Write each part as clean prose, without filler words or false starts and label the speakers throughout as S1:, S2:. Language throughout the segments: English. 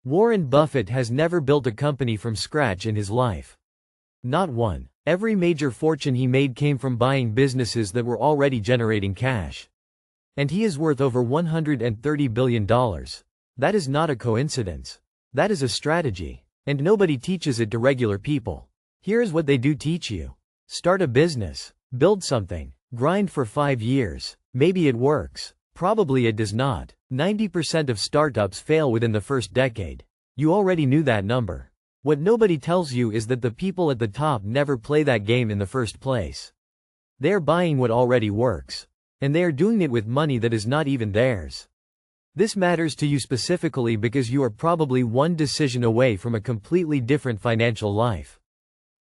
S1: Warren Buffett has never built a company from scratch in his life. Not one. Every major fortune he made came from buying businesses that were already generating cash. And he is worth over $130 billion. That is not a coincidence. That is a strategy. And nobody teaches it to regular people. Here is what they do teach you. Start a business. Build something. Grind for 5 years. Maybe it works. Probably it does not. 90% of startups fail within the first decade. You already knew that number. What nobody tells you is that the people at the top never play that game in the first place. They are buying what already works. And they are doing it with money that is not even theirs. This matters to you specifically because you are probably one decision away from a completely different financial life.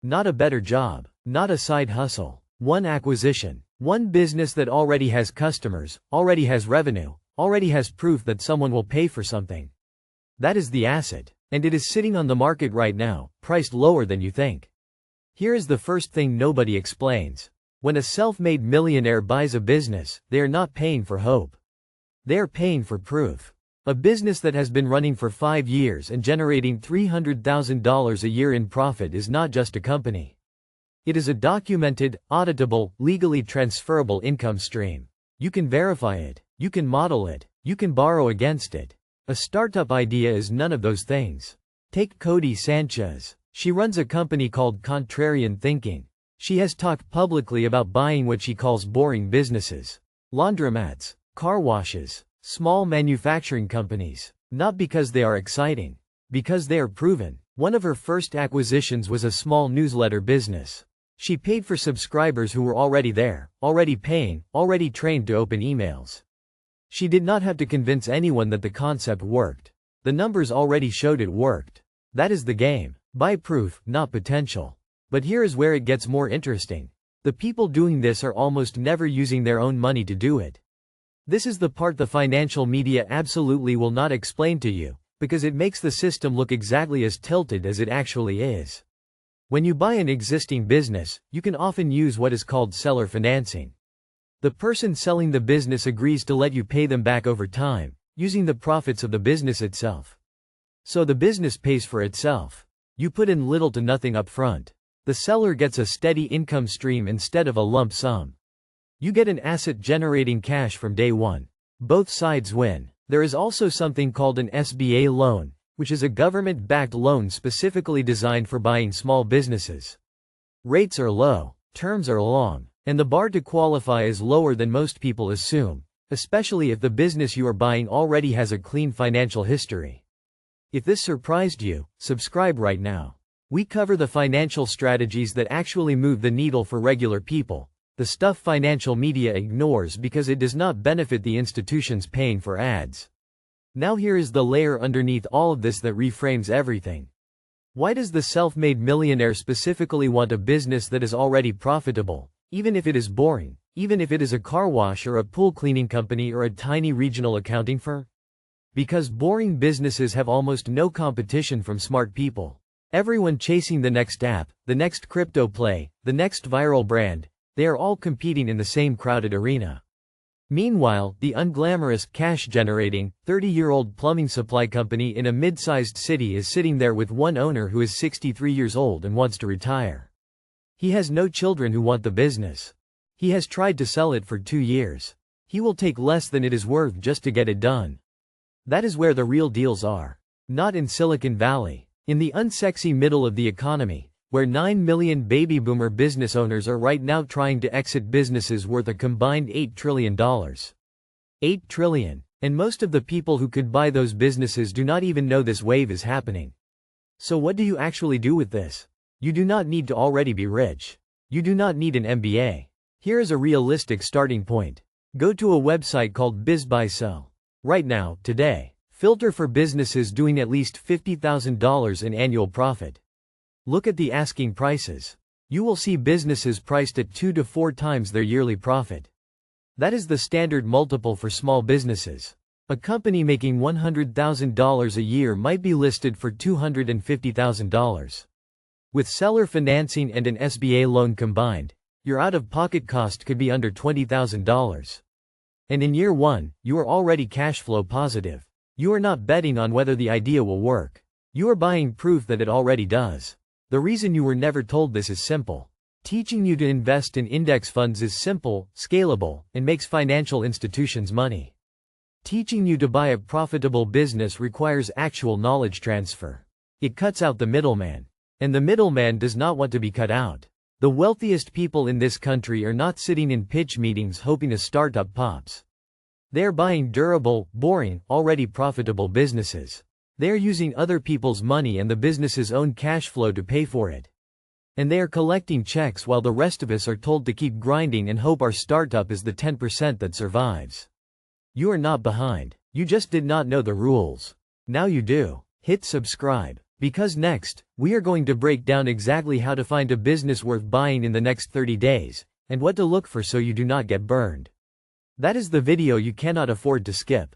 S1: Not a better job. Not a side hustle. One acquisition. One business that already has customers, already has revenue, already has proof that someone will pay for something. That is the asset. And it is sitting on the market right now, priced lower than you think. Here is the first thing nobody explains. When a self-made millionaire buys a business, they are not paying for hope. They are paying for proof. A business that has been running for 5 years and generating $300,000 a year in profit is not just a company. It is a documented, auditable, legally transferable income stream. You can verify it. You can model it. You can borrow against it. A startup idea is none of those things. Take Codie Sanchez. She runs a company called Contrarian Thinking. She has talked publicly about buying what she calls boring businesses. Laundromats, car washes, small manufacturing companies. Not because they are exciting. Because they are proven. One of her first acquisitions was a small newsletter business. She paid for subscribers who were already there, already paying, already trained to open emails. She did not have to convince anyone that the concept worked. The numbers already showed it worked. That is the game. Buy proof, not potential. But here is where it gets more interesting. The people doing this are almost never using their own money to do it. This is the part the financial media absolutely will not explain to you, because it makes the system look exactly as tilted as it actually is. When you buy an existing business, you can often use what is called seller financing. The person selling the business agrees to let you pay them back over time, using the profits of the business itself. So the business pays for itself. You put in little to nothing up front. The seller gets a steady income stream instead of a lump sum. You get an asset generating cash from day one. Both sides win. There is also something called an SBA loan, which is a government-backed loan specifically designed for buying small businesses. Rates are low, terms are long, and the bar to qualify is lower than most people assume, especially if the business you are buying already has a clean financial history. If this surprised you, subscribe right now. We cover the financial strategies that actually move the needle for regular people, the stuff financial media ignores because it does not benefit the institutions paying for ads. Now here is the layer underneath all of this that reframes everything. Why does the self-made millionaire specifically want a business that is already profitable, even if it is boring, even if it is a car wash or a pool cleaning company or a tiny regional accounting firm? Because boring businesses have almost no competition from smart people. Everyone chasing the next app, the next crypto play, the next viral brand, they are all competing in the same crowded arena. Meanwhile, the unglamorous, cash-generating, 30-year-old plumbing supply company in a mid-sized city is sitting there with one owner who is 63 years old and wants to retire. He has no children who want the business. He has tried to sell it for 2 years. He will take less than it is worth just to get it done. That is where the real deals are. Not in Silicon Valley. In the unsexy middle of the economy, where 9 million baby boomer business owners are right now trying to exit businesses worth a combined $8 trillion. $8 trillion. And most of the people who could buy those businesses do not even know this wave is happening. So what do you actually do with this? You do not need to already be rich. You do not need an MBA. Here is a realistic starting point. Go to a website called BizBuySell. Right now, today. Filter for businesses doing at least $50,000 in annual profit. Look at the asking prices. You will see businesses priced at 2 to 4 times their yearly profit. That is the standard multiple for small businesses. A company making $100,000 a year might be listed for $250,000. With seller financing and an SBA loan combined, your out-of-pocket cost could be under $20,000. And in year 1, you are already cash flow positive. You are not betting on whether the idea will work. You are buying proof that it already does. The reason you were never told this is simple. Teaching you to invest in index funds is simple, scalable, and makes financial institutions money. Teaching you to buy a profitable business requires actual knowledge transfer. It cuts out the middleman. And the middleman does not want to be cut out. The wealthiest people in this country are not sitting in pitch meetings hoping a startup pops. They are buying durable, boring, already profitable businesses. They are using other people's money and the business's own cash flow to pay for it. And they are collecting checks while the rest of us are told to keep grinding and hope our startup is the 10% that survives. You are not behind. You just did not know the rules. Now you do. Hit subscribe. Because next, we are going to break down exactly how to find a business worth buying in the next 30 days, and what to look for so you do not get burned. That is the video you cannot afford to skip.